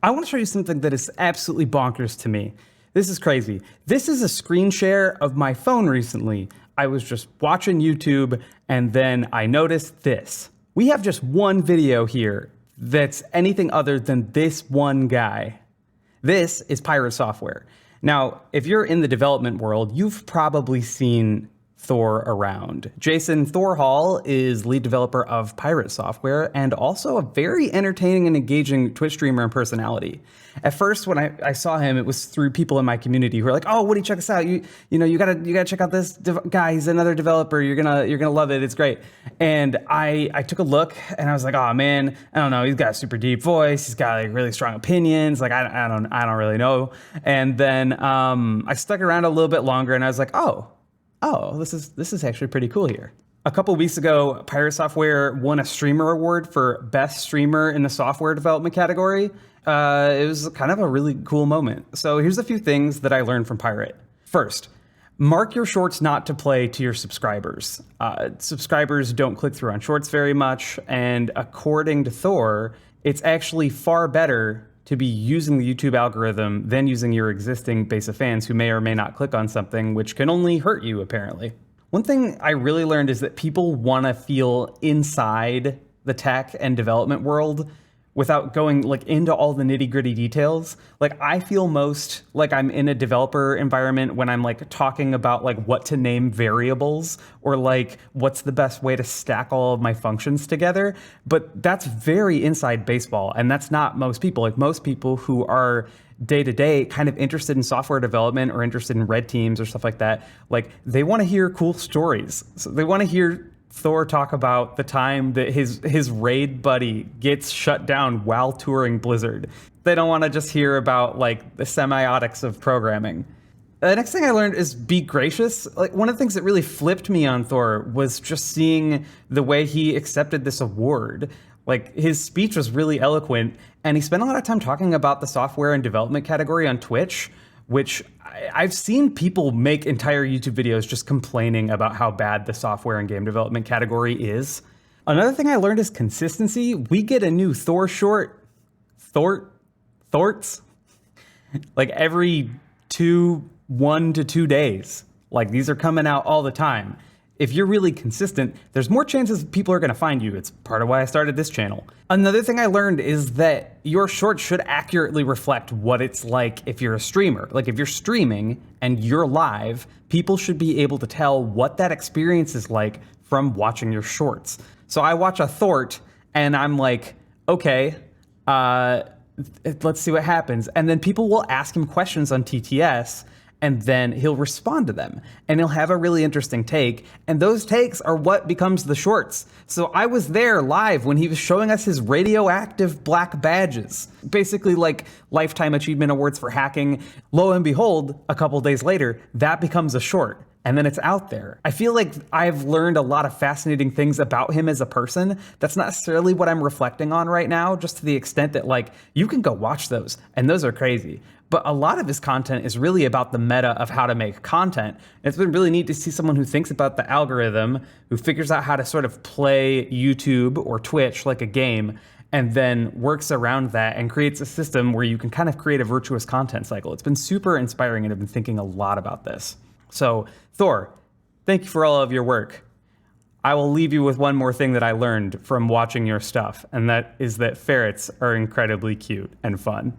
I want to show you something that is absolutely bonkers to me. This is crazy. This is a screen share of my phone recently. I was just watching YouTube and then I noticed this. We have just one video here that's anything other than this one guy. This is Pirate Software. Now, if you're in the development world, you've probably seen Thor around. Jason Thorhall is lead developer of Pirate Software and also a very entertaining and engaging Twitch streamer and personality. At first, when I saw him, it was through people in my community who were like, "Oh, Woody, check this out! You gotta check out this guy. He's another developer. You're gonna love it. It's great." And I took a look and I was like, "Oh man, I don't know. He's got a super deep voice. He's got like really strong opinions. Like I don't really know." And then I stuck around a little bit longer and I was like, "Oh, this is actually pretty cool here." A couple weeks ago, Pirate Software won a streamer award for best streamer in the software development category. It was kind of a really cool moment. So here's a few things that I learned from Pirate. First, mark your shorts not to play to your subscribers. Subscribers don't click through on shorts very much, and according to Thor, it's actually far better to be using the YouTube algorithm than using your existing base of fans who may or may not click on something, which can only hurt you, apparently. One thing I really learned is that people want to feel inside the tech and development world without going like into all the nitty-gritty details. Like I feel most like I'm in a developer environment when I'm like talking about like what to name variables or like what's the best way to stack all of my functions together. But that's very inside baseball, and that's not most people. Like most people who are day-to-day kind of interested in software development or interested in red teams or stuff like that, like they want to hear cool stories. So they want to hear Thor talk about the time that his raid buddy gets shut down while touring Blizzard. They don't want to just hear about like the semiotics of programming. The next thing I learned is be gracious. Like one of the things that really flipped me on Thor was just seeing the way he accepted this award. Like his speech was really eloquent, and he spent a lot of time talking about the software and development category on Twitch, which I've seen people make entire YouTube videos just complaining about how bad the software and game development category is. Another thing I learned is consistency. We get a new Thor short, Thorts, like every 1 to 2 days. Like these are coming out all the time. If you're really consistent, there's more chances people are going to find you. It's part of why I started this channel. Another thing I learned is that your shorts should accurately reflect what it's like if you're a streamer. Like if you're streaming and you're live, people should be able to tell what that experience is like from watching your shorts. So I watch a Thort and I'm like, okay, let's see what happens. And then people will ask him questions on TTS, and then he'll respond to them and he'll have a really interesting take. And those takes are what becomes the shorts. So I was there live when he was showing us his radioactive black badges, basically like lifetime achievement awards for hacking. Lo and behold, a couple days later, that becomes a short. And then it's out there. I feel like I've learned a lot of fascinating things about him as a person. That's not necessarily what I'm reflecting on right now, just to the extent that like you can go watch those and those are crazy. But a lot of his content is really about the meta of how to make content. And it's been really neat to see someone who thinks about the algorithm, who figures out how to sort of play YouTube or Twitch like a game, and then works around that and creates a system where you can kind of create a virtuous content cycle. It's been super inspiring, and I've been thinking a lot about this. So Thor, thank you for all of your work. I will leave you with one more thing that I learned from watching your stuff, and that is that ferrets are incredibly cute and fun.